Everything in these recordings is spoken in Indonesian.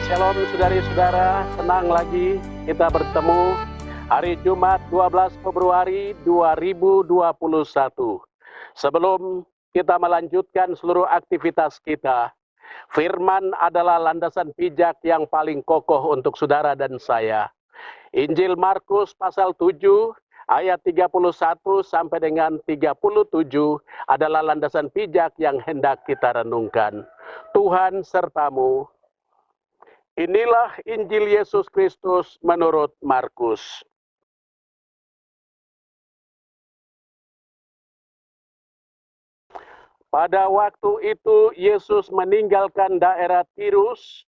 Shalom saudari-saudara, senang lagi kita bertemu hari Jumat 12 Februari 2021. Sebelum kita melanjutkan seluruh aktivitas kita, firman adalah landasan pijak yang paling kokoh untuk saudara dan saya. Injil Markus pasal 7 ayat 31 sampai dengan 37 adalah landasan pijak yang hendak kita renungkan. Tuhan sertamu. Inilah Injil Yesus Kristus menurut Markus. Pada waktu itu Yesus meninggalkan daerah Tirus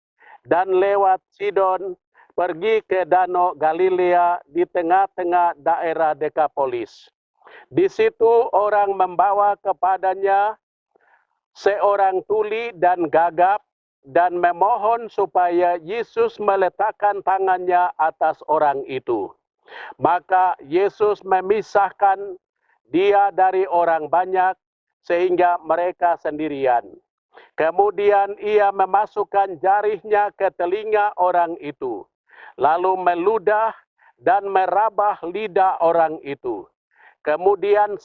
dan lewat Sidon pergi ke Danau Galilea di tengah-tengah daerah Dekapolis. Di situ orang membawa kepadanya seorang tuli dan gagap dan memohon supaya Yesus meletakkan tangannya atas orang itu. Maka Yesus memisahkan dia dari orang banyak sehingga mereka sendirian. Kemudian ia memasukkan jarihnya ke telinga orang itu, lalu meludah dan merabah lidah orang itu. Kemudian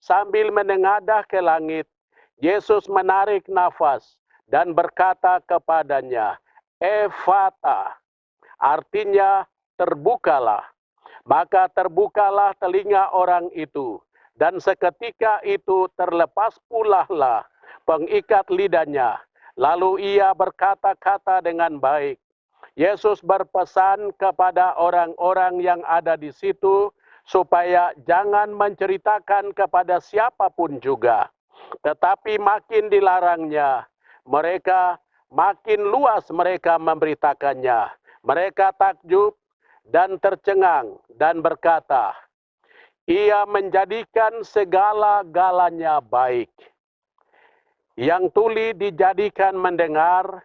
sambil menengadah ke langit, Yesus menarik nafas dan berkata kepadanya, "Efata," artinya terbukalah. Maka terbukalah telinga orang itu, dan seketika itu terlepas pula lah pengikat lidahnya. Lalu ia berkata-kata dengan baik. Yesus berpesan kepada orang-orang yang ada di situ supaya jangan menceritakan kepada siapapun juga. Tetapi makin dilarangnya, makin luas mereka memberitakannya. Mereka takjub dan tercengang dan berkata, "Ia menjadikan segala-galanya baik. Yang tuli dijadikan mendengar,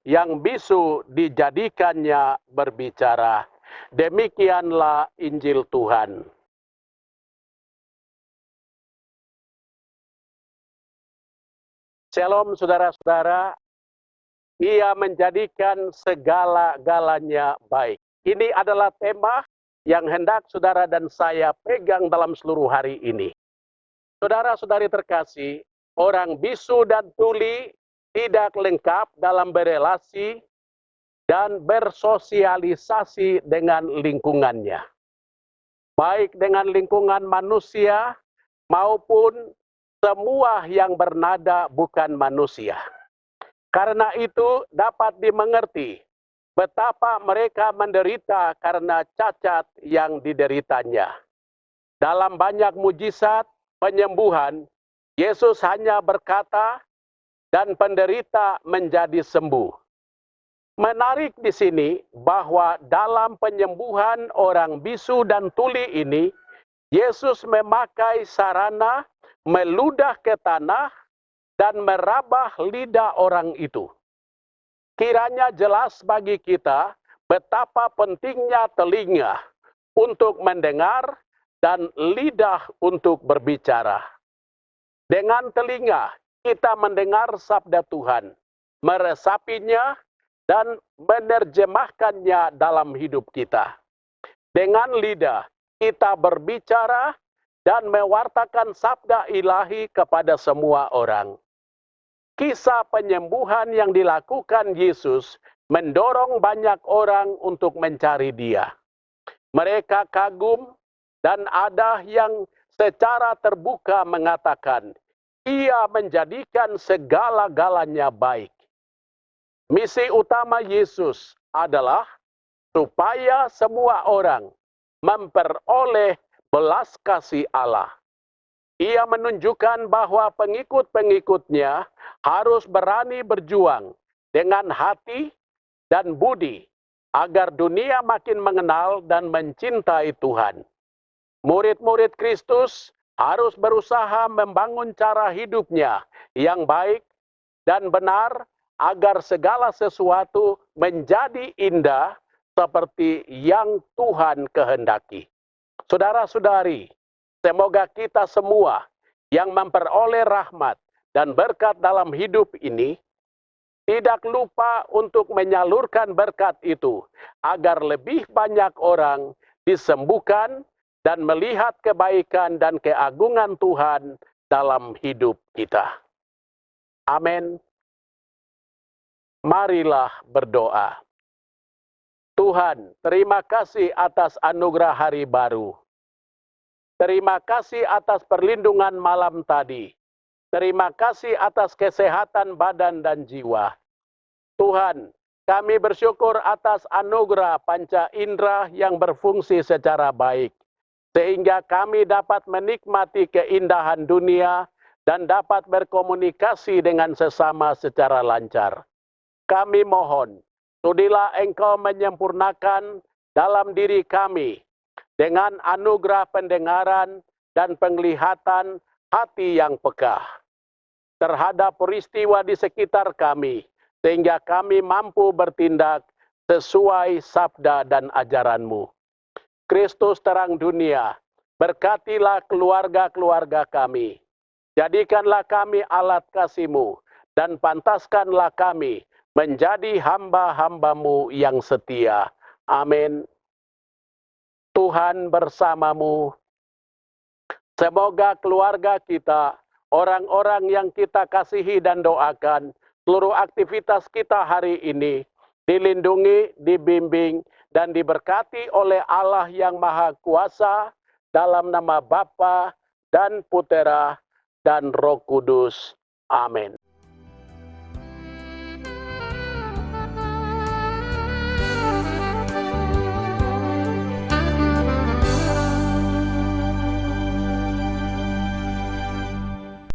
yang bisu dijadikannya berbicara." Demikianlah Injil Tuhan. Shalom saudara-saudara, ia menjadikan segala-galanya baik. Ini adalah tema yang hendak saudara dan saya pegang dalam seluruh hari ini. Saudara-saudari terkasih, orang bisu dan tuli tidak lengkap dalam berelasi dan bersosialisasi dengan lingkungannya. Baik dengan lingkungan manusia maupun semua yang bernada bukan manusia. Karena itu dapat dimengerti betapa mereka menderita karena cacat yang dideritanya. Dalam banyak mujizat penyembuhan, Yesus hanya berkata dan penderita menjadi sembuh. Menarik di sini bahwa dalam penyembuhan orang bisu dan tuli ini, Yesus memakai sarana meludah ke tanah dan merabah lidah orang itu. Kiranya jelas bagi kita betapa pentingnya telinga untuk mendengar dan lidah untuk berbicara. Dengan telinga kita mendengar sabda Tuhan, meresapinya dan menerjemahkannya dalam hidup kita. Dengan lidah kita berbicara dan mewartakan sabda ilahi kepada semua orang. Kisah penyembuhan yang dilakukan Yesus mendorong banyak orang untuk mencari Dia. Mereka kagum dan ada yang secara terbuka mengatakan, "Ia menjadikan segala-galanya baik." Misi utama Yesus adalah supaya semua orang memperoleh belas kasih Allah. Ia menunjukkan bahwa pengikut-pengikutnya harus berani berjuang dengan hati dan budi agar dunia makin mengenal dan mencintai Tuhan. Murid-murid Kristus harus berusaha membangun cara hidupnya yang baik dan benar agar segala sesuatu menjadi indah seperti yang Tuhan kehendaki. Saudara-saudari, semoga kita semua yang memperoleh rahmat dan berkat dalam hidup ini tidak lupa untuk menyalurkan berkat itu, agar lebih banyak orang disembuhkan dan melihat kebaikan dan keagungan Tuhan dalam hidup kita. Amin. Marilah berdoa. Tuhan, terima kasih atas anugerah hari baru. Terima kasih atas perlindungan malam tadi. Terima kasih atas kesehatan badan dan jiwa. Tuhan, kami bersyukur atas anugerah panca indera yang berfungsi secara baik, sehingga kami dapat menikmati keindahan dunia dan dapat berkomunikasi dengan sesama secara lancar. Kami mohon, sudilah Engkau menyempurnakan dalam diri kami dengan anugerah pendengaran dan penglihatan hati yang peka terhadap peristiwa di sekitar kami, sehingga kami mampu bertindak sesuai sabda dan ajaran-Mu. Kristus terang dunia, berkatilah keluarga-keluarga kami. Jadikanlah kami alat kasih-Mu, dan pantaskanlah kami menjadi hamba-hamba-Mu yang setia. Amin. Tuhan bersamamu. Semoga keluarga kita, orang-orang yang kita kasihi dan doakan, seluruh aktivitas kita hari ini dilindungi, dibimbing, dan diberkati oleh Allah yang Maha Kuasa dalam nama Bapa dan Putera dan Roh Kudus. Amin.